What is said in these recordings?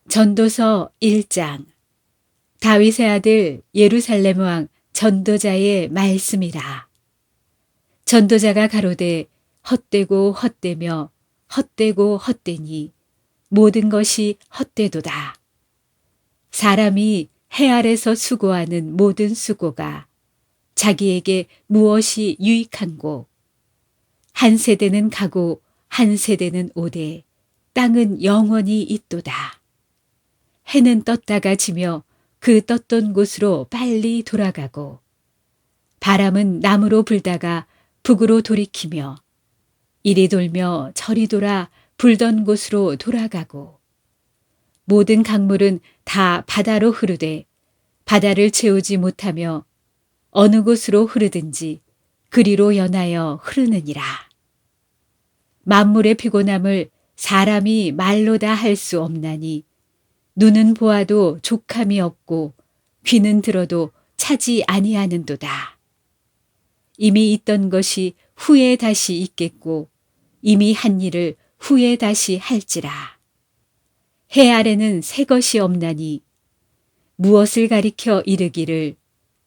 전도서 1장. 다윗의 아들 예루살렘 왕 전도자의 말씀이라. 전도자가 가로되 헛되고 헛되며 헛되고 헛되니 모든 것이 헛되도다. 사람이 해 아래서 수고하는 모든 수고가 자기에게 무엇이 유익한고, 한 세대는 가고 한 세대는 오되 땅은 영원히 있도다. 해는 떴다가 지며 그 떴던 곳으로 빨리 돌아가고, 바람은 남으로 불다가 북으로 돌이키며 이리 돌며 저리 돌아 불던 곳으로 돌아가고, 모든 강물은 다 바다로 흐르되 바다를 채우지 못하며 어느 곳으로 흐르든지 그리로 연하여 흐르느니라. 만물의 피곤함을 사람이 말로 다 할 수 없나니 눈은 보아도 족함이 없고 귀는 들어도 차지 아니하는도다. 이미 있던 것이 후에 다시 있겠고 이미 한 일을 후에 다시 할지라. 해 아래는 새 것이 없나니 무엇을 가리켜 이르기를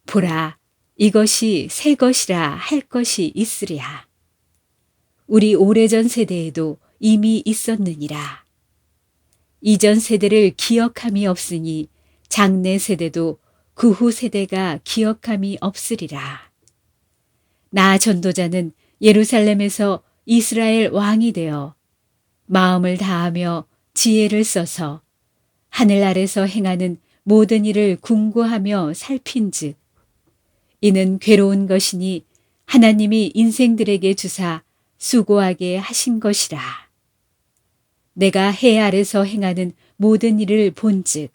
보라 이것이 새 것이라 할 것이 있으랴. 우리 오래전 세대에도 이미 있었느니라. 이전 세대를 기억함이 없으니 장래 세대도 그 후 세대가 기억함이 없으리라. 나 전도자는 예루살렘에서 이스라엘 왕이 되어 마음을 다하며 지혜를 써서 하늘 아래서 행하는 모든 일을 궁구하며 살핀즉 이는 괴로운 것이니 하나님이 인생들에게 주사 수고하게 하신 것이라. 내가 해 아래서 행하는 모든 일을 본즉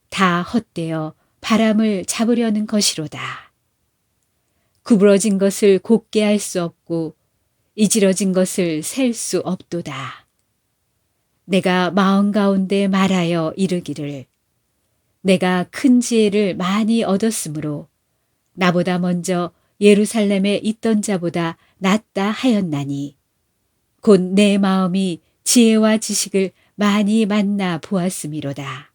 다 헛되어 바람을 잡으려는 것이로다. 구부러진 것을 곱게 할 수 없고 이지러진 것을 셀 수 없도다. 내가 마음 가운데 말하여 이르기를 내가 큰 지혜를 많이 얻었으므로 나보다 먼저 예루살렘에 있던 자보다 낫다 하였나니 곧 내 마음이 지혜와 지식을 많이 만나 보았음이로다.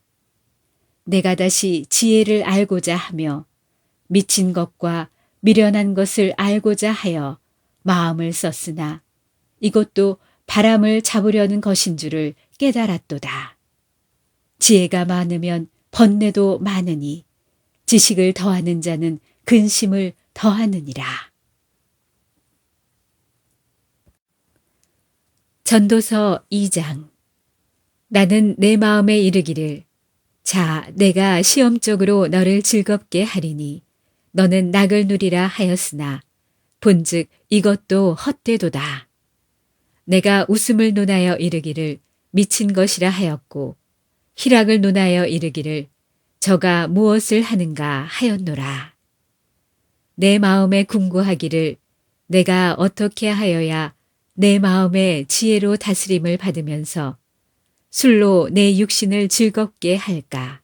내가 다시 지혜를 알고자 하며 미친 것과 미련한 것을 알고자 하여 마음을 썼으나 이것도 바람을 잡으려는 것인 줄을 깨달았도다. 지혜가 많으면 번뇌도 많으니 지식을 더하는 자는 근심을 더하느니라. 전도서 2장. 나는 내 마음에 이르기를 자 내가 시험적으로 너를 즐겁게 하리니 너는 낙을 누리라 하였으나 본즉 이것도 헛되도다. 내가 웃음을 논하여 이르기를 미친 것이라 하였고 희락을 논하여 이르기를 저가 무엇을 하는가 하였노라. 내 마음에 궁구하기를 내가 어떻게 하여야 내 마음의 지혜로 다스림을 받으면서 술로 내 육신을 즐겁게 할까?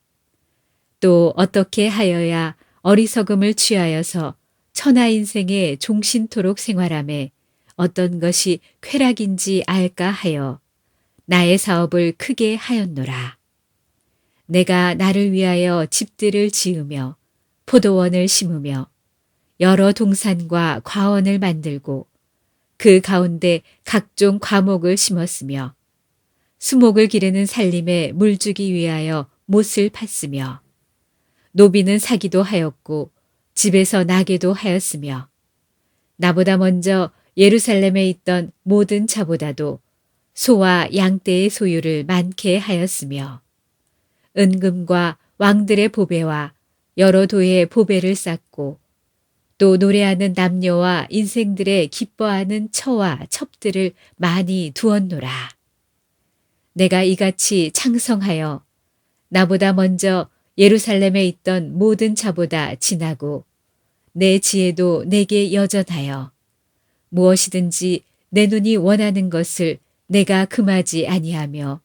또 어떻게 하여야 어리석음을 취하여서 천하 인생에 종신토록 생활함에 어떤 것이 쾌락인지 알까 하여 나의 사업을 크게 하였노라. 내가 나를 위하여 집들을 지으며 포도원을 심으며 여러 동산과 과원을 만들고 그 가운데 각종 과목을 심었으며 수목을 기르는 살림에 물주기 위하여 못을 팠으며 노비는 사기도 하였고 집에서 나게도 하였으며 나보다 먼저 예루살렘에 있던 모든 자보다도 소와 양떼의 소유를 많게 하였으며 은금과 왕들의 보배와 여러 도의 보배를 쌓고 또 노래하는 남녀와 인생들의 기뻐하는 처와 첩들을 많이 두었노라. 내가 이같이 창성하여 나보다 먼저 예루살렘에 있던 모든 자보다 지나고 내 지혜도 내게 여전하여 무엇이든지 내 눈이 원하는 것을 내가 금하지 아니하며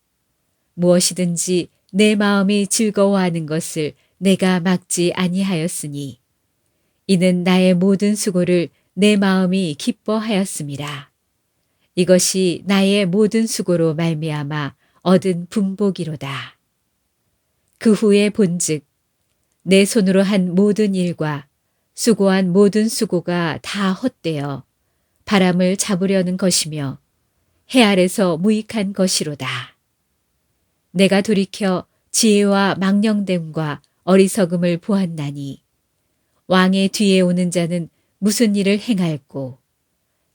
무엇이든지 내 마음이 즐거워하는 것을 내가 막지 아니하였으니 이는 나의 모든 수고를 내 마음이 기뻐하였음이라. 이것이 나의 모든 수고로 말미암아 얻은 분복이로다. 그 후에 본즉 내 손으로 한 모든 일과 수고한 모든 수고가 다 헛되어 바람을 잡으려는 것이며 해 아래서 무익한 것이로다. 내가 돌이켜 지혜와 망령됨과 어리석음을 보았나니 왕의 뒤에 오는 자는 무슨 일을 행할꼬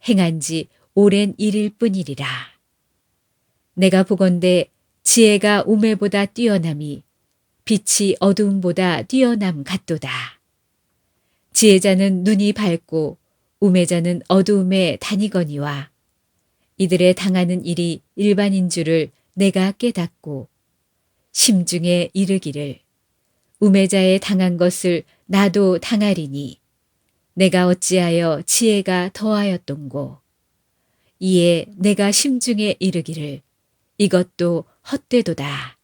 행한 지 오랜 일일 뿐이리라. 내가 보건대 지혜가 우매보다 뛰어남이 빛이 어두움보다 뛰어남 같도다. 지혜자는 눈이 밝고 우매자는 어두움에 다니거니와 이들의 당하는 일이 일반인 줄을 내가 깨닫고 심중에 이르기를 우매자의 당한 것을 나도 당하리니 내가 어찌하여 지혜가 더하였던고. 이에 내가 심중에 이르기를 이것도 헛되도다.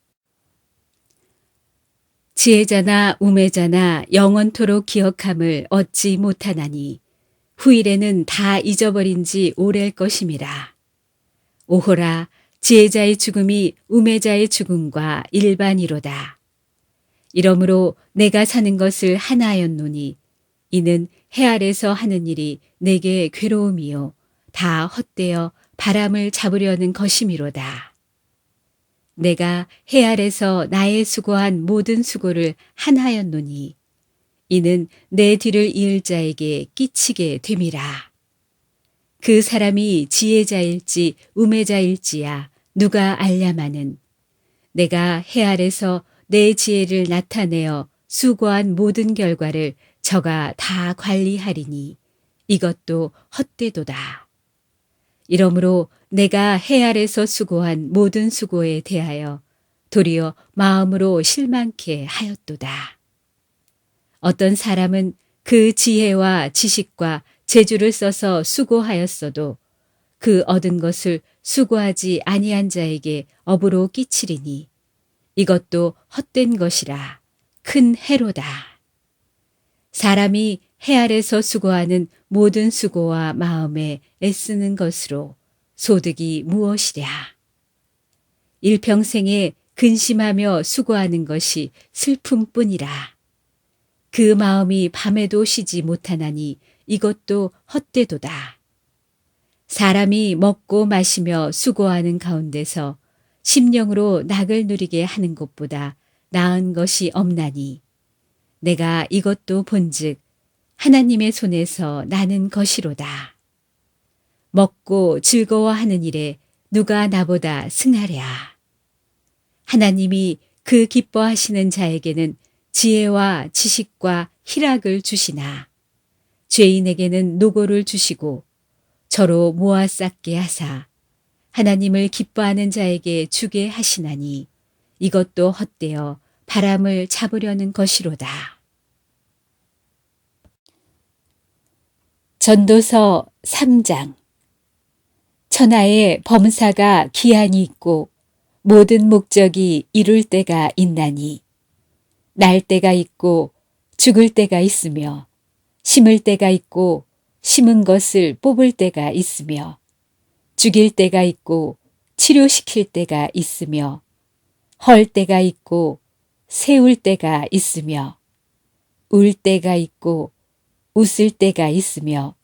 지혜자나 우매자나 영원토록 기억함을 얻지 못하나니 후일에는 다 잊어버린 지 오래일 것임이라. 오호라 지혜자의 죽음이 우매자의 죽음과 일반이로다. 이러므로 내가 사는 것을 하나였노니 이는 해 아래서 하는 일이 내게 괴로움이요 다 헛되어 바람을 잡으려는 것이미로다. 내가 해 아래서 나의 수고한 모든 수고를 한하였노니 이는 내 뒤를 이을 자에게 끼치게 됨이라. 그 사람이 지혜자일지 우매자일지야 누가 알랴마는 내가 해 아래서 내 지혜를 나타내어 수고한 모든 결과를 저가 다 관리하리니 이것도 헛되도다. 이러므로 내가 해 아래서 수고한 모든 수고에 대하여 도리어 마음으로 실망케 하였도다. 어떤 사람은 그 지혜와 지식과 재주를 써서 수고하였어도 그 얻은 것을 수고하지 아니한 자에게 업으로 끼치리니 이것도 헛된 것이라 큰 해로다. 사람이 해 아래서 수고하는 모든 수고와 마음에 애쓰는 것으로 소득이 무엇이랴. 일평생에 근심하며 수고하는 것이 슬픔뿐이라. 그 마음이 밤에도 쉬지 못하나니 이것도 헛되도다. 사람이 먹고 마시며 수고하는 가운데서 심령으로 낙을 누리게 하는 것보다 나은 것이 없나니 내가 이것도 본즉 하나님의 손에서 나는 것이로다. 먹고 즐거워하는 일에 누가 나보다 승하랴. 하나님이 그 기뻐하시는 자에게는 지혜와 지식과 희락을 주시나 죄인에게는 노고를 주시고 저로 모아 쌓게 하사 하나님을 기뻐하는 자에게 주게 하시나니 이것도 헛되어 바람을 잡으려는 것이로다. 전도서 3장. 천하에 범사가 기한이 있고 모든 목적이 이룰 때가 있나니 날 때가 있고 죽을 때가 있으며 심을 때가 있고 심은 것을 뽑을 때가 있으며 죽일 때가 있고 치료시킬 때가 있으며 헐 때가 있고 세울 때가 있으며 울 때가 있고 웃을 때가 있으며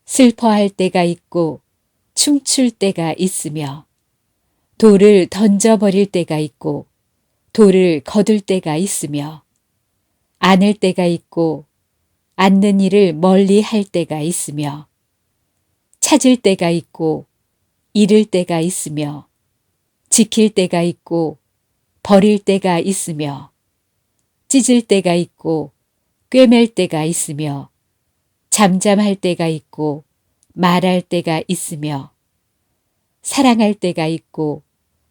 슬퍼할 때가 있고 춤출 때가 있으며 돌을 던져버릴 때가 있고 돌을 거둘 때가 있으며 안을 때가 있고 앉는 일을 멀리 할 때가 있으며 찾을 때가 있고 잃을 때가 있으며 지킬 때가 있고 버릴 때가 있으며 찢을 때가 있고 꿰맬 때가 있으며 잠잠할 때가 있고 말할 때가 있으며 사랑할 때가 있고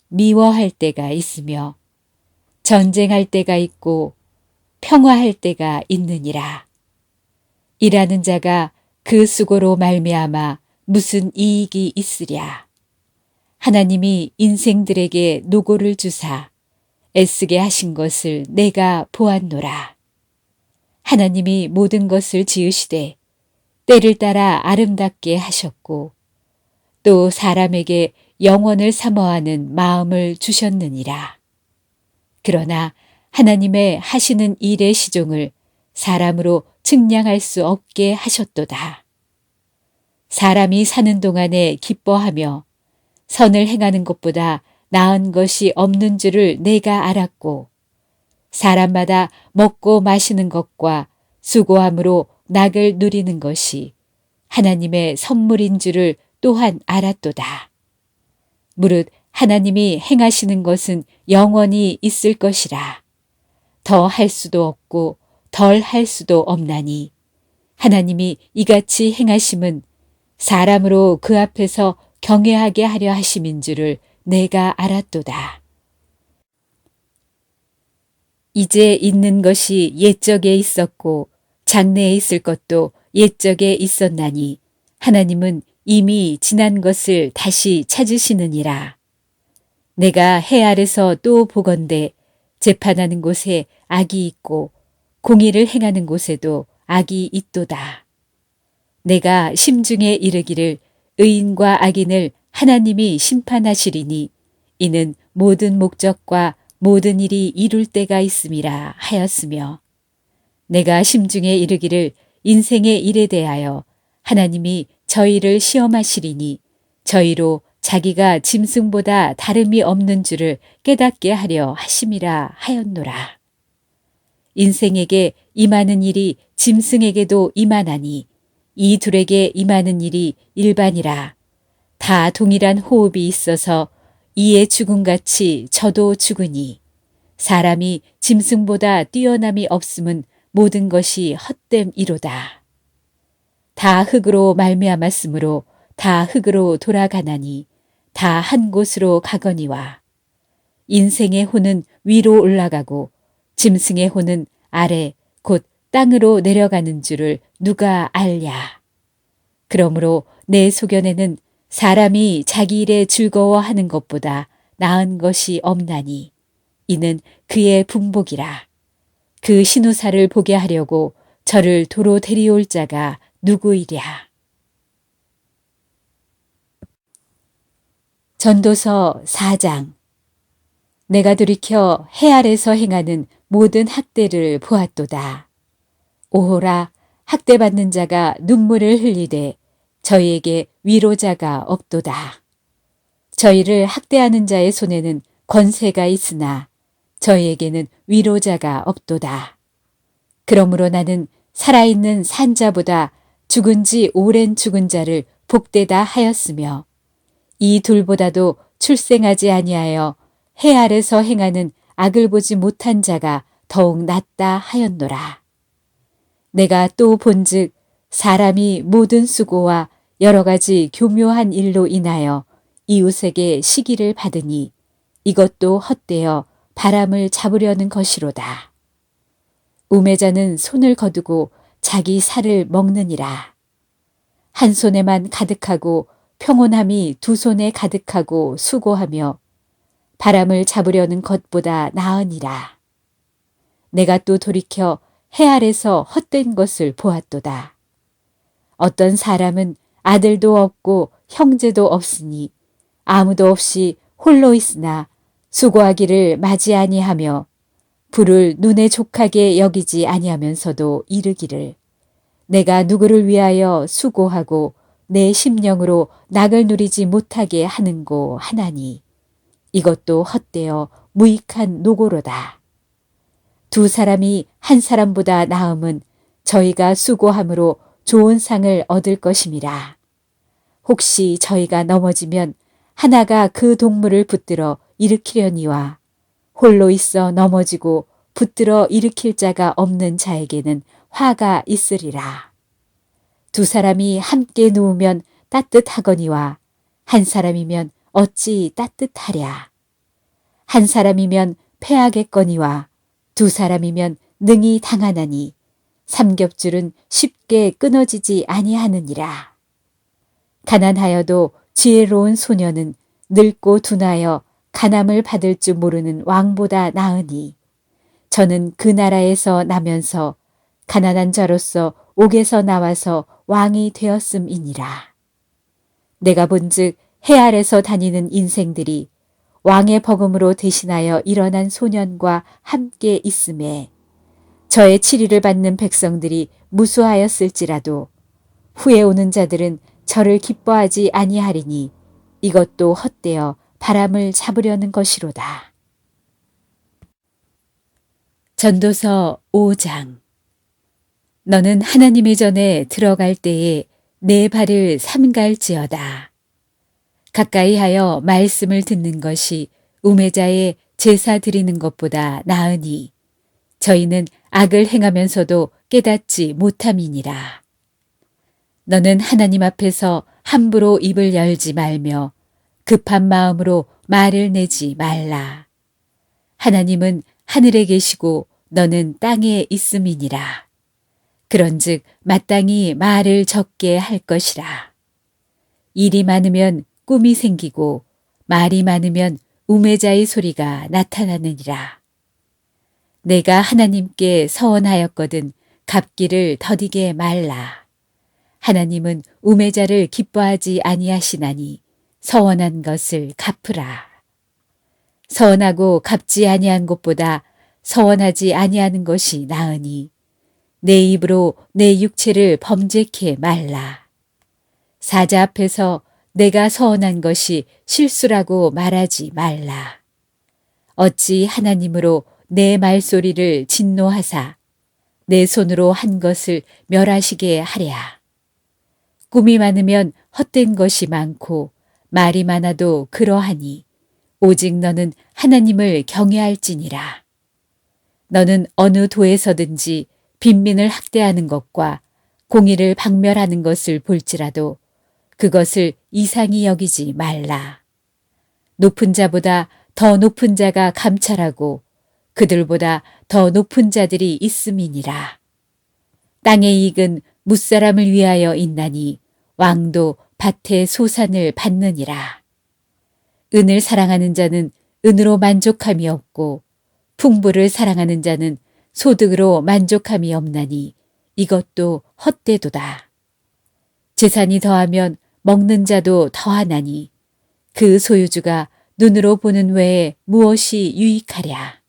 미워할 때가 있으며 전쟁할 때가 있고 평화할 때가 있느니라. 일하는 자가 그 수고로 말미암아 무슨 이익이 있으랴. 하나님이 인생들에게 노고를 주사 애쓰게 하신 것을 내가 보았노라. 하나님이 모든 것을 지으시되 때를 따라 아름답게 하셨고 또 사람에게 영원을 사모하는 마음을 주셨느니라. 그러나 하나님의 하시는 일의 시종을 사람으로 측량할 수 없게 하셨도다. 사람이 사는 동안에 기뻐하며 선을 행하는 것보다 나은 것이 없는 줄을 내가 알았고 사람마다 먹고 마시는 것과 수고함으로 낙을 누리는 것이 하나님의 선물인 줄을 또한 알았도다. 무릇 하나님이 행하시는 것은 영원히 있을 것이라. 더 할 수도 없고 덜 할 수도 없나니 하나님이 이같이 행하심은 사람으로 그 앞에서 경외하게 하려 하심인 줄을 내가 알았도다. 이제 있는 것이 옛적에 있었고 장래에 있을 것도 옛적에 있었나니 하나님은 이미 지난 것을 다시 찾으시느니라. 내가 해 아래서 또 보건대 재판하는 곳에 악이 있고 공의를 행하는 곳에도 악이 있도다. 내가 심중에 이르기를 의인과 악인을 하나님이 심판하시리니 이는 모든 목적과 모든 일이 이룰 때가 있음이라 하였으며 내가 심중에 이르기를 인생의 일에 대하여 하나님이 저희를 시험하시리니 저희로 자기가 짐승보다 다름이 없는 줄을 깨닫게 하려 하심이라 하였노라. 인생에게 임하는 일이 짐승에게도 임하나니 이 둘에게 임하는 일이 일반이라. 다 동일한 호흡이 있어서 이의 죽음같이 저도 죽으니 사람이 짐승보다 뛰어남이 없음은 모든 것이 헛됨이로다. 다 흙으로 말미암았으므로 다 흙으로 돌아가나니 다 한 곳으로 가거니와 인생의 혼은 위로 올라가고 짐승의 혼은 아래 곧 땅으로 내려가는 줄을 누가 알랴. 그러므로 내 소견에는 사람이 자기 일에 즐거워하는 것보다 나은 것이 없나니 이는 그의 분복이라. 그 신우사를 보게 하려고 저를 도로 데리올 자가 누구이랴. 전도서 4장. 내가 돌이켜 해 아래서 행하는 모든 학대를 보았도다. 오호라, 학대받는 자가 눈물을 흘리되 저희에게 위로자가 없도다. 저희를 학대하는 자의 손에는 권세가 있으나 저희에게는 위로자가 없도다. 그러므로 나는 살아있는 산자보다 죽은 지 오랜 죽은 자를 복되다 하였으며 이 둘보다도 출생하지 아니하여 해 아래서 행하는 악을 보지 못한 자가 더욱 낫다 하였노라. 내가 또 본즉 사람이 모든 수고와 여러 가지 교묘한 일로 인하여 이웃에게 시기를 받으니 이것도 헛되어 바람을 잡으려는 것이로다. 우매자는 손을 거두고 자기 살을 먹느니라. 한 손에만 가득하고 평온함이 두 손에 가득하고 수고하며 바람을 잡으려는 것보다 나으니라. 내가 또 돌이켜 해 아래서 헛된 것을 보았도다. 어떤 사람은 아들도 없고 형제도 없으니 아무도 없이 홀로 있으나 수고하기를 맞이 아니하며 불을 눈에 족하게 여기지 아니하면서도 이르기를 내가 누구를 위하여 수고하고 내 심령으로 낙을 누리지 못하게 하는고 하나니 이것도 헛되어 무익한 노고로다. 두 사람이 한 사람보다 나음은 저희가 수고함으로 좋은 상을 얻을 것임이라. 혹시 저희가 넘어지면 하나가 그 동물을 붙들어 일으키려니와 홀로 있어 넘어지고 붙들어 일으킬 자가 없는 자에게는 화가 있으리라. 두 사람이 함께 누우면 따뜻하거니와 한 사람이면 어찌 따뜻하랴. 한 사람이면 패하겠거니와 두 사람이면 능히 당하나니 삼겹줄은 쉽게 끊어지지 아니하느니라. 가난하여도 지혜로운 소녀는 늙고 둔하여 가남을 받을 줄 모르는 왕보다 나으니 저는 그 나라에서 나면서 가난한 자로서 옥에서 나와서 왕이 되었음이니라. 내가 본즉 해 아래서 다니는 인생들이 왕의 버금으로 대신하여 일어난 소년과 함께 있음에 저의 치리를 받는 백성들이 무수하였을지라도 후에 오는 자들은 저를 기뻐하지 아니하리니 이것도 헛되어 바람을 잡으려는 것이로다. 전도서 5장. 너는 하나님의 전에 들어갈 때에 내 발을 삼갈지어다. 가까이 하여 말씀을 듣는 것이 우매자의 제사 드리는 것보다 나으니 저희는 악을 행하면서도 깨닫지 못함이니라. 너는 하나님 앞에서 함부로 입을 열지 말며 급한 마음으로 말을 내지 말라. 하나님은 하늘에 계시고 너는 땅에 있음이니라. 그런즉 마땅히 말을 적게 할 것이라. 일이 많으면 꿈이 생기고 말이 많으면 우매자의 소리가 나타나느니라. 내가 하나님께 서원하였거든 갚기를 더디게 말라. 하나님은 우매자를 기뻐하지 아니하시나니 서원한 것을 갚으라. 서원하고 갚지 아니한 것보다 서원하지 아니하는 것이 나으니 내 입으로 내 육체를 범죄케 말라. 사자 앞에서 내가 서원한 것이 실수라고 말하지 말라. 어찌 하나님으로 내 말소리를 진노하사 내 손으로 한 것을 멸하시게 하랴. 꿈이 많으면 헛된 것이 많고 말이 많아도 그러하니 오직 너는 하나님을 경외할지니라. 너는 어느 도에서든지 빈민을 학대하는 것과 공의를 박멸하는 것을 볼지라도 그것을 이상히 여기지 말라. 높은 자보다 더 높은 자가 감찰하고 그들보다 더 높은 자들이 있음이니라. 땅의 이익은 무사람을 위하여 있나니 왕도 밭의 소산을 받느니라. 은을 사랑하는 자는 은으로 만족함이 없고 풍부를 사랑하는 자는 소득으로 만족함이 없나니 이것도 헛되도다. 재산이 더하면 먹는 자도 더하나니 그 소유주가 눈으로 보는 외에 무엇이 유익하랴.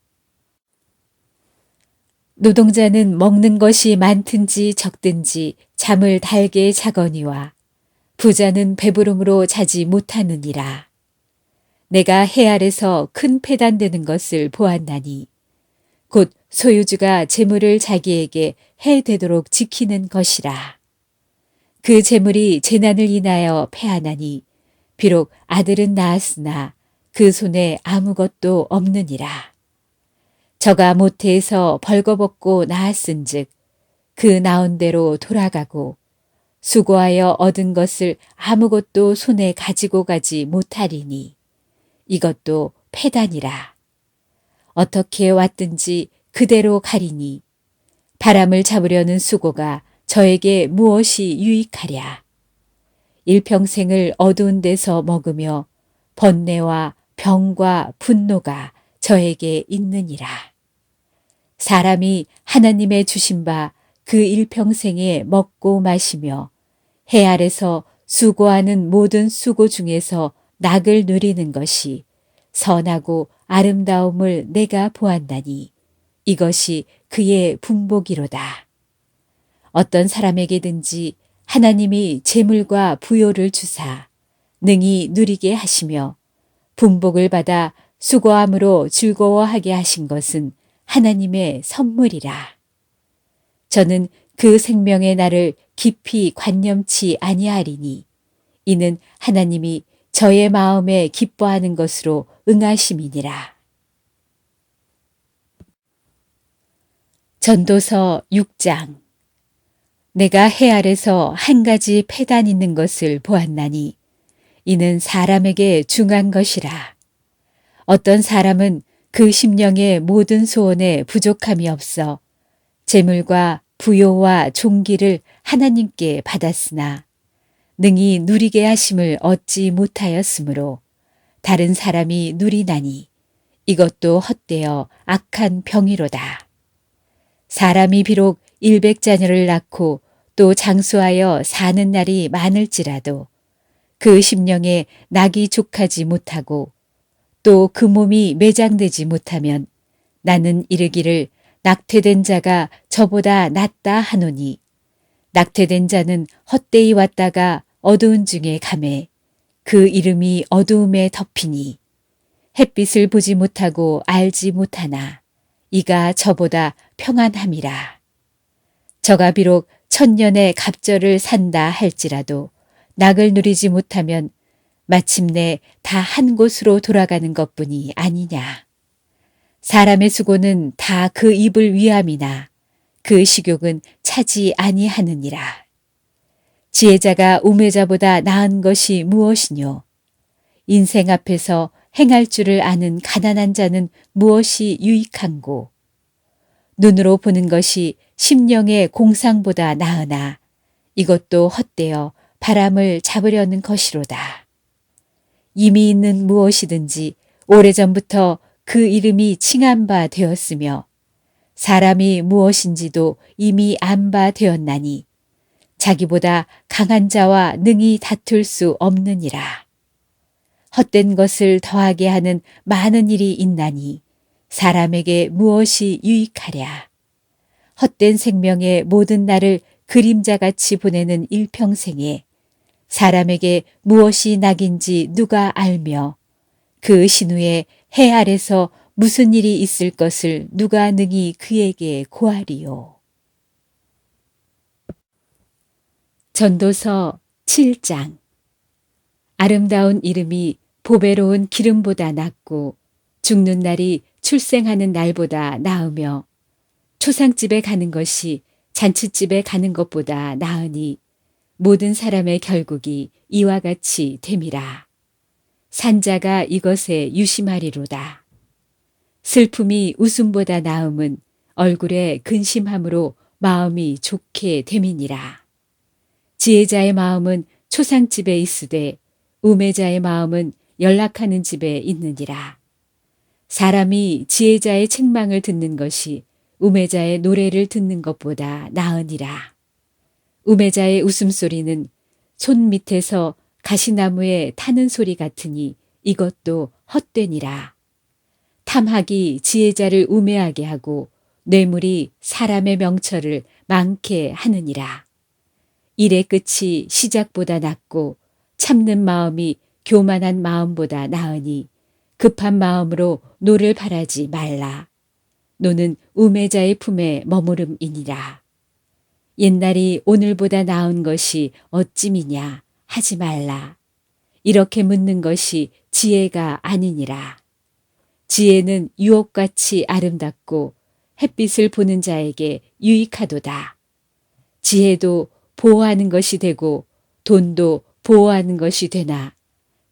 노동자는 먹는 것이 많든지 적든지 잠을 달게 자거니와 부자는 배부름으로 자지 못하느니라. 내가 해 아래서 큰 패단되는 것을 보았나니 곧 소유주가 재물을 자기에게 해 되도록 지키는 것이라. 그 재물이 재난을 인하여 패하나니 비록 아들은 낳았으나 그 손에 아무것도 없느니라. 저가 모태에서 벌거벗고 낳았은즉 그 낳은 대로 돌아가고 수고하여 얻은 것을 아무것도 손에 가지고 가지 못하리니 이것도 패단이라. 어떻게 왔든지 그대로 가리니 바람을 잡으려는 수고가 저에게 무엇이 유익하랴. 일평생을 어두운 데서 먹으며 번뇌와 병과 분노가 저에게 있느니라. 사람이 하나님의 주신 바 그 일평생에 먹고 마시며 해 아래서 수고하는 모든 수고 중에서 낙을 누리는 것이 선하고 아름다움을 내가 보았나니 이것이 그의 분복이로다. 어떤 사람에게든지 하나님이 재물과 부요를 주사 능히 누리게 하시며 분복을 받아 수고함으로 즐거워하게 하신 것은 하나님의 선물이라. 저는 그 생명의 날을 깊이 관념치 아니하리니 이는 하나님이 저의 마음에 기뻐하는 것으로 응하심이니라. 전도서 6장. 내가 해 아래서 한 가지 패단 있는 것을 보았나니 이는 사람에게 중한 것이라. 어떤 사람은 그 심령의 모든 소원에 부족함이 없어 재물과 부요와 종기를 하나님께 받았으나 능히 누리게 하심을 얻지 못하였으므로 다른 사람이 누리나니 이것도 헛되어 악한 병이로다. 사람이 비록 100자녀를 낳고 또 장수하여 사는 날이 많을지라도 그 심령에 낙이 족하지 못하고 또 그 몸이 매장되지 못하면 나는 이르기를 낙태된 자가 저보다 낫다 하노니 낙태된 자는 헛되이 왔다가 어두운 중에 가매 그 이름이 어두움에 덮이니 햇빛을 보지 못하고 알지 못하나 이가 저보다 평안함이라. 저가 비록 천년의 갑절을 산다 할지라도 낙을 누리지 못하면 마침내 다 한 곳으로 돌아가는 것뿐이 아니냐. 사람의 수고는 다 그 입을 위함이나 그 식욕은 차지 아니하느니라. 지혜자가 우매자보다 나은 것이 무엇이뇨? 인생 앞에서 행할 줄을 아는 가난한 자는 무엇이 유익한고? 눈으로 보는 것이 심령의 공상보다 나으나 이것도 헛되어 바람을 잡으려는 것이로다. 이미 있는 무엇이든지 오래전부터 그 이름이 칭한 바 되었으며 사람이 무엇인지도 이미 안 바 되었나니 자기보다 강한 자와 능히 다툴 수 없느니라. 헛된 것을 더하게 하는 많은 일이 있나니 사람에게 무엇이 유익하랴. 헛된 생명의 모든 날을 그림자같이 보내는 일평생에 사람에게 무엇이 낙인지 누가 알며 그 신후에 해 아래서 무슨 일이 있을 것을 누가 능히 그에게 고하리요. 전도서 7장. 아름다운 이름이 보배로운 기름보다 낫고 죽는 날이 출생하는 날보다 나으며 초상집에 가는 것이 잔치집에 가는 것보다 나으니 모든 사람의 결국이 이와 같이 됨이라. 산자가 이것에 유심하리로다. 슬픔이 웃음보다 나음은 얼굴에 근심함으로 마음이 좋게 됨이니라. 지혜자의 마음은 초상집에 있으되 우매자의 마음은 연락하는 집에 있느니라. 사람이 지혜자의 책망을 듣는 것이 우매자의 노래를 듣는 것보다 나으니라. 우매자의 웃음소리는 손 밑에서 가시나무에 타는 소리 같으니 이것도 헛되니라. 탐학이 지혜자를 우매하게 하고 뇌물이 사람의 명철을 많게 하느니라. 일의 끝이 시작보다 낫고 참는 마음이 교만한 마음보다 나으니 급한 마음으로 노를 바라지 말라. 노는 우매자의 품에 머무름이니라. 옛날이 오늘보다 나은 것이 어찌미냐 하지 말라. 이렇게 묻는 것이 지혜가 아니니라. 지혜는 유혹같이 아름답고 햇빛을 보는 자에게 유익하도다. 지혜도 보호하는 것이 되고 돈도 보호하는 것이 되나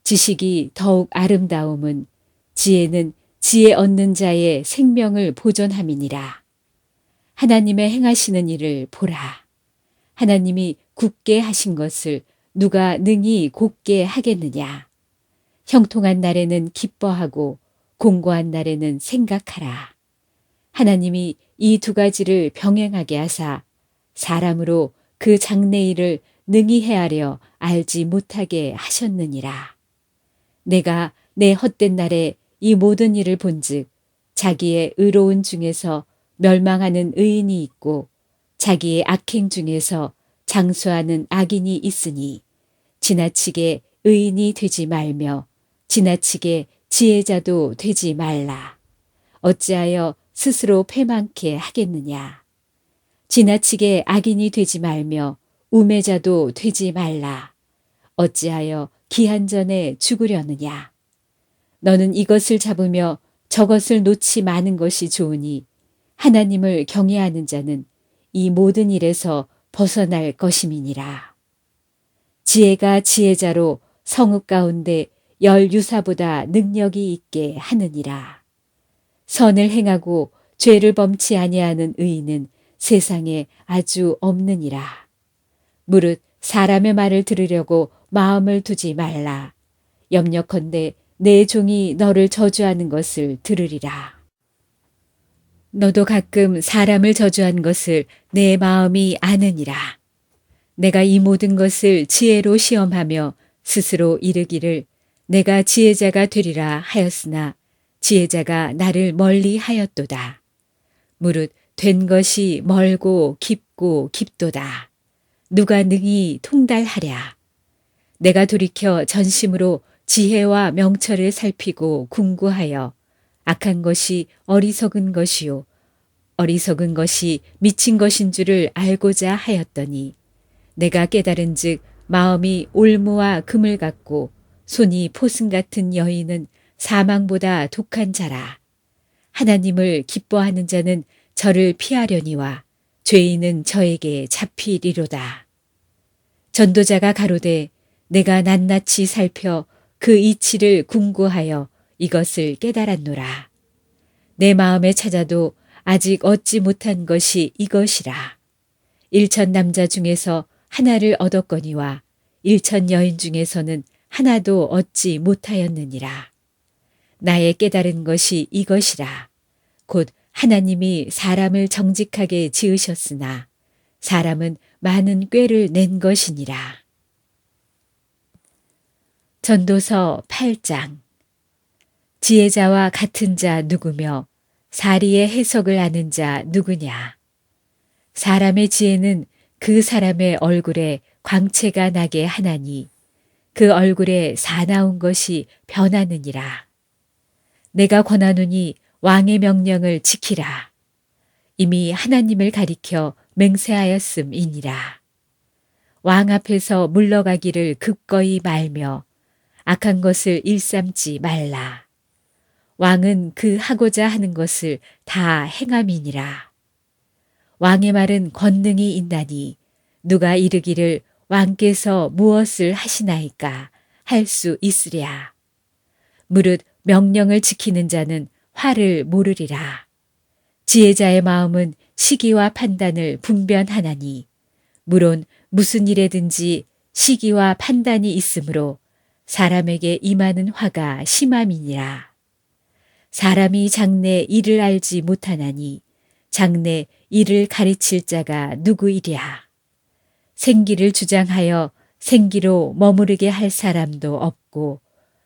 지식이 더욱 아름다움은 지혜는 지혜 얻는 자의 생명을 보존함이니라. 하나님의 행하시는 일을 보라. 하나님이 굳게 하신 것을 누가 능히 곧게 하겠느냐. 형통한 날에는 기뻐하고 공고한 날에는 생각하라. 하나님이 이 두 가지를 병행하게 하사 사람으로 그 장래일을 능히 헤아려 알지 못하게 하셨느니라. 내가 내 헛된 날에 이 모든 일을 본즉 자기의 의로운 중에서 멸망하는 의인이 있고 자기의 악행 중에서 장수하는 악인이 있으니 지나치게 의인이 되지 말며 지나치게 지혜자도 되지 말라. 어찌하여 스스로 패망케 하겠느냐. 지나치게 악인이 되지 말며 우매자도 되지 말라. 어찌하여 기한전에 죽으려느냐. 너는 이것을 잡으며 저것을 놓지 마는 것이 좋으니 하나님을 경외하는 자는 이 모든 일에서 벗어날 것임이니라. 지혜가 지혜자로 성읍 가운데 열 유사보다 능력이 있게 하느니라. 선을 행하고 죄를 범치 아니하는 의인은 세상에 아주 없느니라. 무릇 사람의 말을 들으려고 마음을 두지 말라. 염려컨대 내 종이 너를 저주하는 것을 들으리라. 너도 가끔 사람을 저주한 것을 내 마음이 아느니라. 내가 이 모든 것을 지혜로 시험하며 스스로 이르기를 내가 지혜자가 되리라 하였으나 지혜자가 나를 멀리 하였도다. 무릇 된 것이 멀고 깊고 깊도다. 누가 능히 통달하랴. 내가 돌이켜 전심으로 지혜와 명철을 살피고 궁구하여 악한 것이 어리석은 것이요 어리석은 것이 미친 것인 줄을 알고자 하였더니 내가 깨달은즉 마음이 올무와 금을 같고 손이 포승 같은 여인은 사망보다 독한 자라. 하나님을 기뻐하는 자는 저를 피하려니와 죄인은 저에게 잡히리로다. 전도자가 가로되 내가 낱낱이 살펴 그 이치를 궁구하여 이것을 깨달았노라. 내 마음에 찾아도 아직 얻지 못한 것이 이것이라. 일천 남자 중에서 하나를 얻었거니와 일천 여인 중에서는 하나도 얻지 못하였느니라. 나의 깨달은 것이 이것이라. 곧 하나님이 사람을 정직하게 지으셨으나 사람은 많은 꾀를 낸 것이니라. 전도서 8장. 지혜자와 같은 자 누구며 사리의 해석을 아는 자 누구냐. 사람의 지혜는 그 사람의 얼굴에 광채가 나게 하나니 그 얼굴에 사나운 것이 변하느니라. 내가 권하노니 왕의 명령을 지키라. 이미 하나님을 가리켜 맹세하였음이니라. 왕 앞에서 물러가기를 급거이 말며 악한 것을 일삼지 말라. 왕은 그 하고자 하는 것을 다 행함이니라. 왕의 말은 권능이 있나니 누가 이르기를 왕께서 무엇을 하시나이까 할 수 있으랴. 무릇 명령을 지키는 자는 화를 모르리라. 지혜자의 마음은 시기와 판단을 분별하나니 물론 무슨 일에든지 시기와 판단이 있으므로 사람에게 임하는 화가 심함이니라. 사람이 장래 일을 알지 못하나니 장래 일을 가르칠 자가 누구이랴. 생기를 주장하여 생기로 머무르게 할 사람도 없고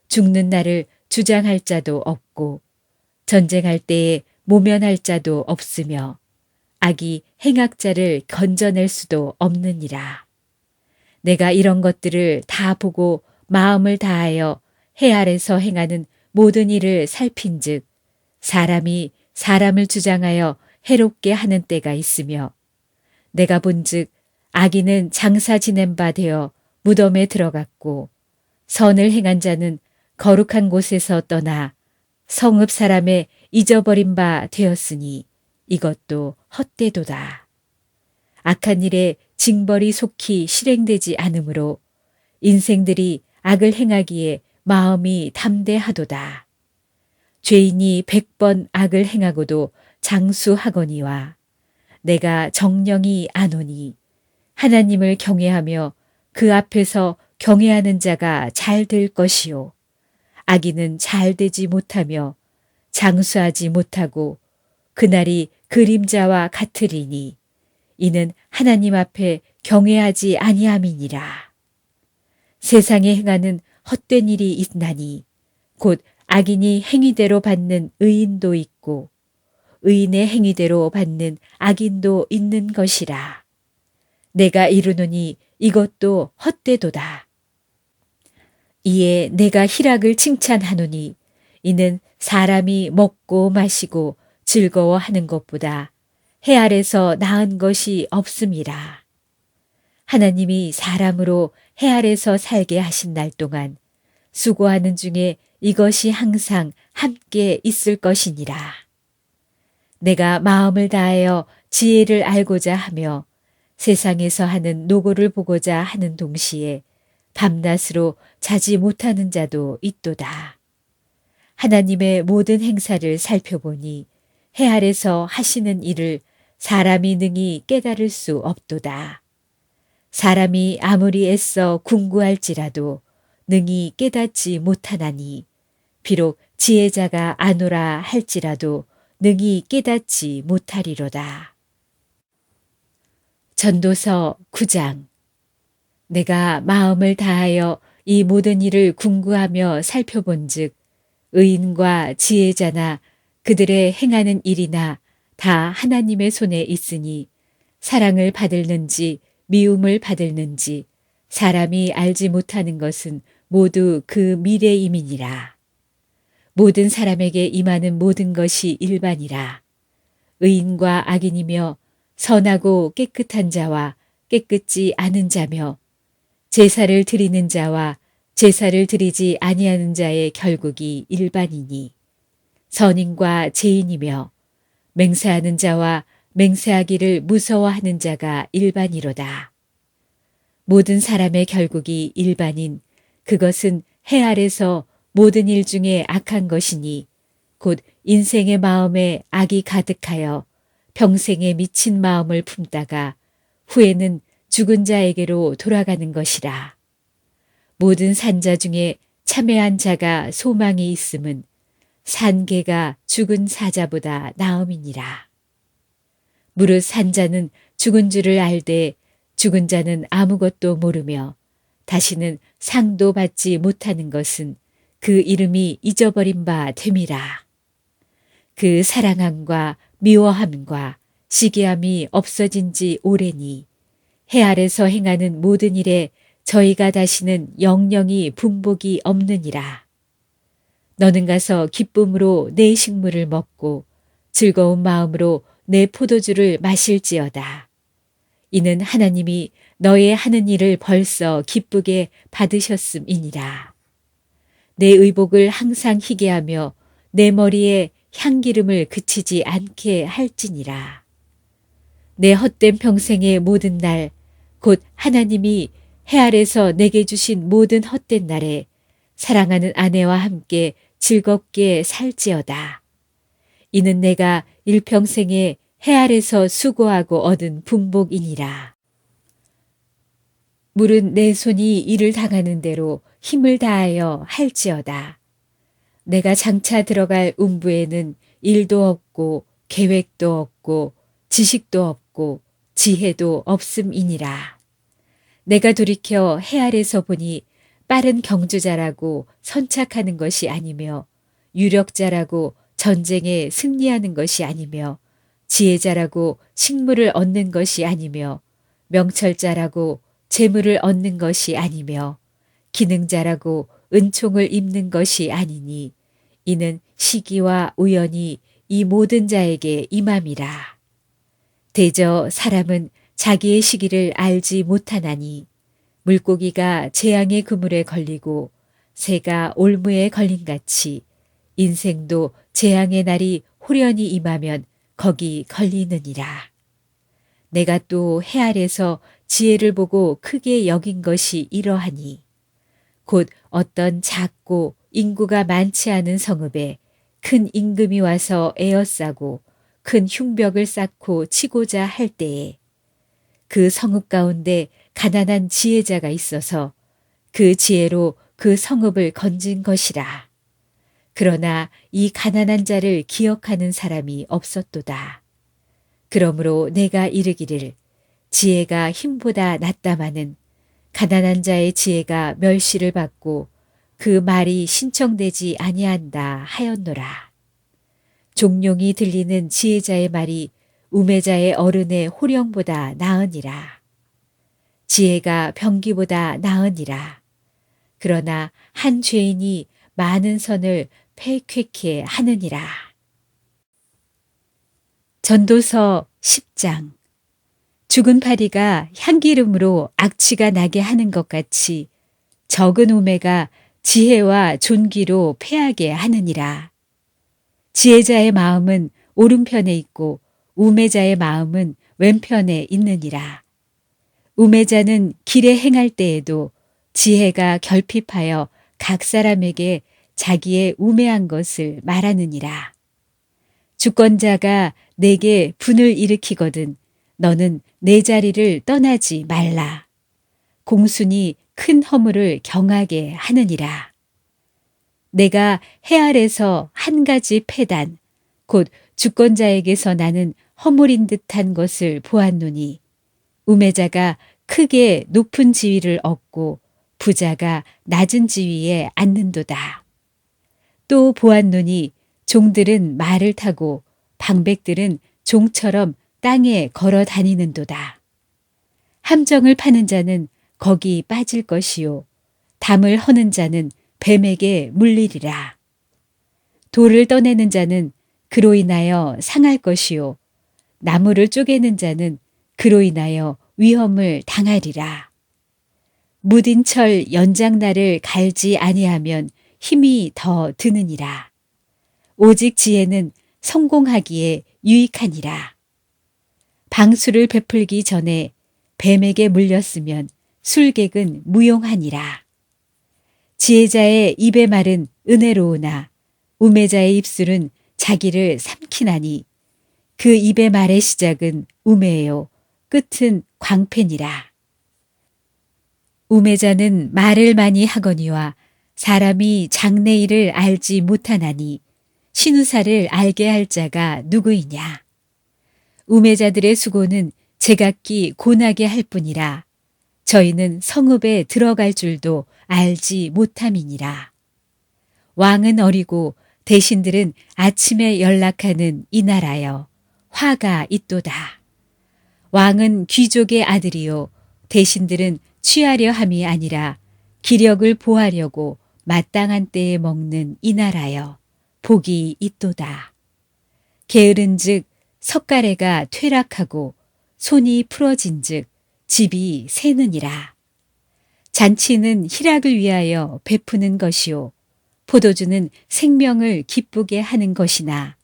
죽는 날을 주장할 자도 없고 전쟁할 때에 모면할 자도 없으며 악이 행악자를 건져낼 수도 없느니라. 내가 이런 것들을 다 보고 마음을 다하여 해 아래서 행하는 모든 일을 살핀즉 사람이 사람을 주장하여 해롭게 하는 때가 있으며 내가 본즉 악인은 장사 지낸 바 되어 무덤에 들어갔고 선을 행한 자는 거룩한 곳에서 떠나 성읍 사람의 잊어버린 바 되었으니 이것도 헛되도다. 악한 일에 징벌이 속히 실행되지 않으므로 인생들이 악을 행하기에 마음이 담대하도다. 죄인이 100번 악을 행하고도 장수하거니와 내가 정령이 아노니 하나님을 경외하며 그 앞에서 경외하는 자가 잘 될 것이요 악인은 잘 되지 못하며 장수하지 못하고 그날이 그림자와 같으리니 이는 하나님 앞에 경외하지 아니함이니라. 세상에 행하는 헛된 일이 있나니 곧 악인이 행위대로 받는 의인도 있고 의인의 행위대로 받는 악인도 있는 것이라. 내가 이르노니 이것도 헛되도다. 이에 내가 희락을 칭찬하노니 이는 사람이 먹고 마시고 즐거워하는 것보다 해 아래서 나은 것이 없음이라. 하나님이 사람으로 해 아래서 살게 하신 날 동안 수고하는 중에 이것이 항상 함께 있을 것이니라. 내가 마음을 다하여 지혜를 알고자 하며 세상에서 하는 노고를 보고자 하는 동시에 밤낮으로 자지 못하는 자도 있도다. 하나님의 모든 행사를 살펴보니 해 아래서 하시는 일을 사람이 능히 깨달을 수 없도다. 사람이 아무리 애써 궁구할지라도 능히 깨닫지 못하나니 비록 지혜자가 아노라 할지라도 능히 깨닫지 못하리로다. 전도서 9장. 내가 마음을 다하여 이 모든 일을 궁구하며 살펴본즉 의인과 지혜자나 그들의 행하는 일이나 다 하나님의 손에 있으니 사랑을 받을는지 미움을 받을는지 사람이 알지 못하는 것은 모두 그 미래임이니라. 모든 사람에게 임하는 모든 것이 일반이라. 의인과 악인이며 선하고 깨끗한 자와 깨끗지 않은 자며 제사를 드리는 자와 제사를 드리지 아니하는 자의 결국이 일반이니 선인과 죄인이며 맹세하는 자와 맹세하기를 무서워하는 자가 일반이로다. 모든 사람의 결국이 일반인 그것은 해 아래서 모든 일 중에 악한 것이니 곧 인생의 마음에 악이 가득하여 평생에 미친 마음을 품다가 후에는 죽은 자에게로 돌아가는 것이라. 모든 산자 중에 참회한 자가 소망이 있음은 산개가 죽은 사자보다 나음이니라. 무릇 산자는 죽은 줄을 알되 죽은 자는 아무것도 모르며 다시는 상도 받지 못하는 것은 그 이름이 잊어버린 바 됨이라. 그 사랑함과 미워함과 시기함이 없어진 지 오래니 해 아래서 행하는 모든 일에 저희가 다시는 영영이 분복이 없느니라. 너는 가서 기쁨으로 내 식물을 먹고 즐거운 마음으로 내 포도주를 마실지어다. 이는 하나님이 너의 하는 일을 벌써 기쁘게 받으셨음이니라. 내 의복을 항상 희게 하며 내 머리에 향기름을 그치지 않게 할지니라. 내 헛된 평생의 모든 날, 곧 하나님이 해 아래서 내게 주신 모든 헛된 날에 사랑하는 아내와 함께 즐겁게 살지어다. 이는 내가 일평생에 해 아래서 수고하고 얻은 분복이니라. 물은 내 손이 이를 당하는 대로 힘을 다하여 할지어다. 내가 장차 들어갈 음부에는 일도 없고 계획도 없고 지식도 없고 지혜도 없음이니라. 내가 돌이켜 해 아래서 보니 빠른 경주자라고 선착하는 것이 아니며 유력자라고 전쟁에 승리하는 것이 아니며 지혜자라고 식물을 얻는 것이 아니며 명철자라고 재물을 얻는 것이 아니며 기능자라고 은총을 입는 것이 아니니 이는 시기와 우연이 이 모든 자에게 임함이라. 대저 사람은 자기의 시기를 알지 못하나니 물고기가 재앙의 그물에 걸리고 새가 올무에 걸린같이 인생도 재앙의 날이 호련히 임하면 거기 걸리느니라. 내가 또 해 아래서 지혜를 보고 크게 여긴 것이 이러하니 곧 어떤 작고 인구가 많지 않은 성읍에 큰 임금이 와서 에어싸고 큰 흉벽을 쌓고 치고자 할 때에 그 성읍 가운데 가난한 지혜자가 있어서 그 지혜로 그 성읍을 건진 것이라. 그러나 이 가난한 자를 기억하는 사람이 없었도다. 그러므로 내가 이르기를 지혜가 힘보다 낫다마는 가난한 자의 지혜가 멸시를 받고 그 말이 신청되지 아니한다 하였노라. 종룡이 들리는 지혜자의 말이 우매자의 어른의 호령보다 나으니라. 지혜가 병기보다 나으니라. 그러나 한 죄인이 많은 선을 패쾌케 하느니라. 전도서 10장. 죽은 파리가 향기름으로 악취가 나게 하는 것 같이 적은 우매가 지혜와 존귀로 패하게 하느니라. 지혜자의 마음은 오른편에 있고 우매자의 마음은 왼편에 있느니라. 우매자는 길에 행할 때에도 지혜가 결핍하여 각 사람에게 자기의 우매한 것을 말하느니라. 주권자가 내게 분을 일으키거든 너는 내 자리를 떠나지 말라. 공순이 큰 허물을 경하게 하느니라. 내가 해 아래서 한 가지 패단, 곧 주권자에게서 나는 허물인 듯한 것을 보았노니 우매자가 크게 높은 지위를 얻고 부자가 낮은 지위에 앉는도다. 또 보았노니 종들은 말을 타고 방백들은 종처럼 땅에 걸어 다니는도다. 함정을 파는 자는 거기 빠질 것이요 담을 허는 자는 뱀에게 물리리라. 돌을 떠내는 자는 그로 인하여 상할 것이요 나무를 쪼개는 자는 그로 인하여 위험을 당하리라. 무딘 철 연장날을 갈지 아니하면 힘이 더 드느니라. 오직 지혜는 성공하기에 유익하니라. 방수를 베풀기 전에 뱀에게 물렸으면 술객은 무용하니라. 지혜자의 입의 말은 은혜로우나 우매자의 입술은 자기를 삼키나니 그 입의 말의 시작은 우매요 끝은 광패니라. 우매자는 말을 많이 하거니와 사람이 장래일을 알지 못하나니 신우사를 알게 할 자가 누구이냐. 우매자들의 수고는 제각기 고나게 할 뿐이라 저희는 성읍에 들어갈 줄도 알지 못함이니라. 왕은 어리고 대신들은 아침에 연락하는 이 나라여 화가 있도다. 왕은 귀족의 아들이요 대신들은 취하려 함이 아니라 기력을 보하려고 마땅한 때에 먹는 이 나라여 복이 있도다. 게으른즉 석가래가 퇴락하고 손이 풀어진즉 집이 새느니라. 잔치는 희락을 위하여 베푸는 것이요 포도주는 생명을 기쁘게 하는 것이나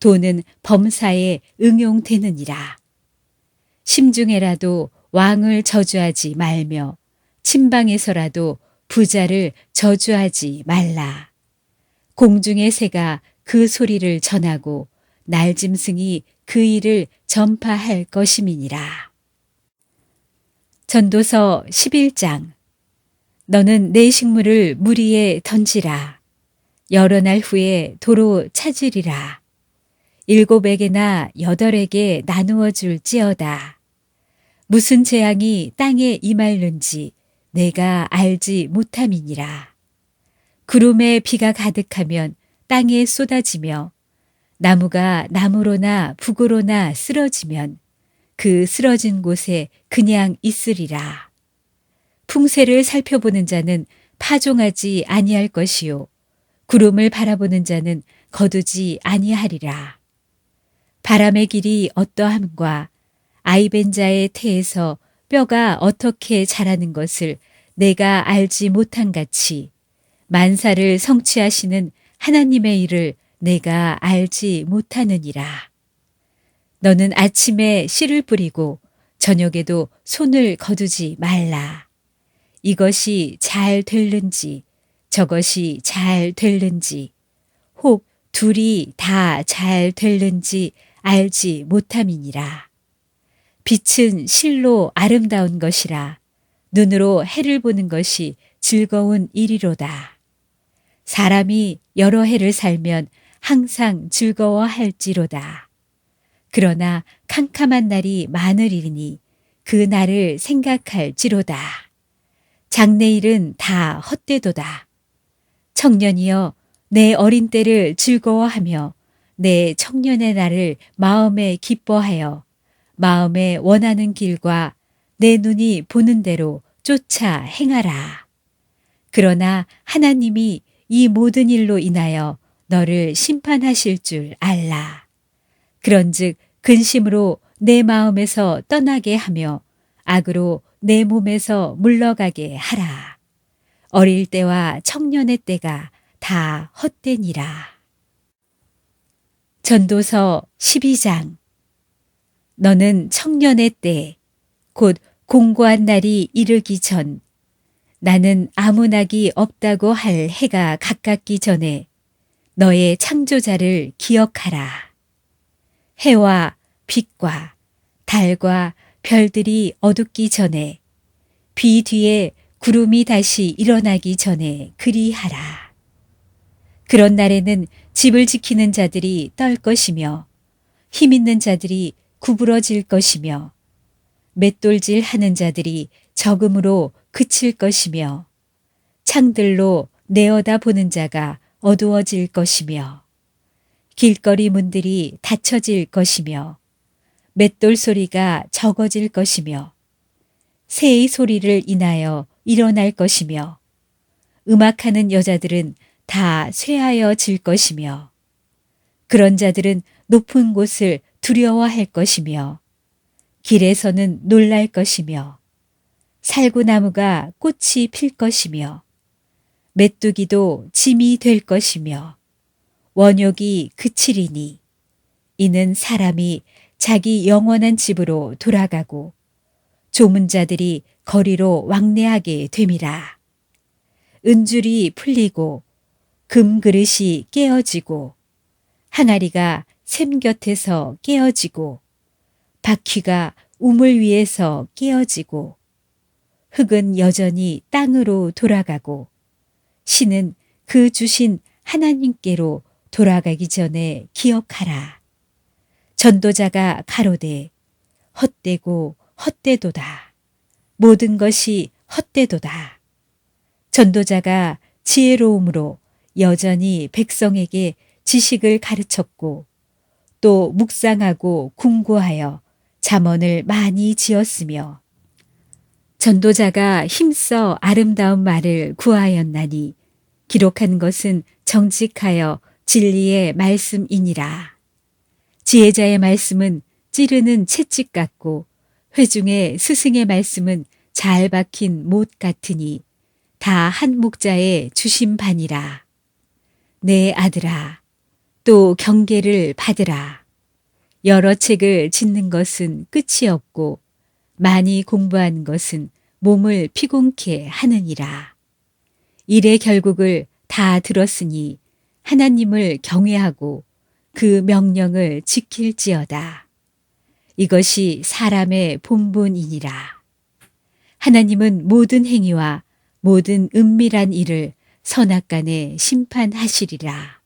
돈은 범사에 응용되느니라. 심중에라도 왕을 저주하지 말며 침방에서라도 부자를 저주하지 말라. 공중의 새가 그 소리를 전하고 날짐승이 그 일을 전파할 것임이니라. 전도서 11장. 너는 내 식물을 물 위에 던지라. 여러 날 후에 도로 찾으리라. 7에게나 8에게 나누어 줄지어다. 무슨 재앙이 땅에 임할는지 내가 알지 못함이니라. 구름에 비가 가득하면 땅에 쏟아지며 나무가 나무로나 북으로나 쓰러지면 그 쓰러진 곳에 그냥 있으리라. 풍세를 살펴보는 자는 파종하지 아니할 것이요 구름을 바라보는 자는 거두지 아니하리라. 바람의 길이 어떠함과 아이벤자의 태에서 뼈가 어떻게 자라는 것을 내가 알지 못한 같이 만사를 성취하시는 하나님의 일을 내가 알지 못하느니라. 너는 아침에 씨를 뿌리고 저녁에도 손을 거두지 말라. 이것이 잘 될는지 저것이 잘 될는지 혹 둘이 다 잘 될는지 알지 못함이니라. 빛은 실로 아름다운 것이라 눈으로 해를 보는 것이 즐거운 일이로다. 사람이 여러 해를 살면 항상 즐거워할지로다. 그러나 캄캄한 날이 많으리니 그 날을 생각할지로다. 장래일은 다 헛되도다. 청년이여 내 어린 때를 즐거워하며 내 청년의 날을 마음에 기뻐하여 마음에 원하는 길과 내 눈이 보는 대로 쫓아 행하라. 그러나 하나님이 이 모든 일로 인하여 너를 심판하실 줄 알라. 그런즉 근심으로 내 마음에서 떠나게 하며 악으로 내 몸에서 물러가게 하라. 어릴 때와 청년의 때가 다 헛되니라. 전도서 12장. 너는 청년의 때, 곧 공고한 날이 이르기 전, 나는 아무 낙이 없다고 할 해가 가깝기 전에 너의 창조자를 기억하라. 해와 빛과 달과 별들이 어둡기 전에 비 뒤에 구름이 다시 일어나기 전에 그리하라. 그런 날에는 집을 지키는 자들이 떨 것이며 힘 있는 자들이 구부러질 것이며 맷돌질 하는 자들이 적음으로 그칠 것이며 창들로 내어다 보는 자가 어두워질 것이며 길거리 문들이 닫혀질 것이며 맷돌 소리가 적어질 것이며 새의 소리를 인하여 일어날 것이며 음악하는 여자들은 다 쇠하여질 것이며 그런 자들은 높은 곳을 두려워할 것이며 길에서는 놀랄 것이며 살구나무가 꽃이 필 것이며 메뚜기도 짐이 될 것이며 원욕이 그치리니 이는 사람이 자기 영원한 집으로 돌아가고 조문자들이 거리로 왕래하게 됨이라. 은줄이 풀리고 금그릇이 깨어지고 항아리가 샘 곁에서 깨어지고 바퀴가 우물 위에서 깨어지고 흙은 여전히 땅으로 돌아가고 신은 그 주신 하나님께로 돌아가기 전에 기억하라. 전도자가 가로되 헛되고 헛되도다. 모든 것이 헛되도다. 전도자가 지혜로움으로 여전히 백성에게 지식을 가르쳤고 또 묵상하고 궁구하여 잠언을 많이 지었으며 전도자가 힘써 아름다운 말을 구하였나니 기록한 것은 정직하여 진리의 말씀이니라. 지혜자의 말씀은 찌르는 채찍 같고 회중의 스승의 말씀은 잘 박힌 못 같으니 다 한 목자의 주심반이라. 내 아들아, 또 경계를 받으라. 여러 책을 짓는 것은 끝이 없고 많이 공부한 것은 몸을 피곤케 하느니라. 일의 결국을 다 들었으니 하나님을 경외하고 그 명령을 지킬지어다. 이것이 사람의 본분이니라. 하나님은 모든 행위와 모든 은밀한 일을 선악간에 심판하시리라.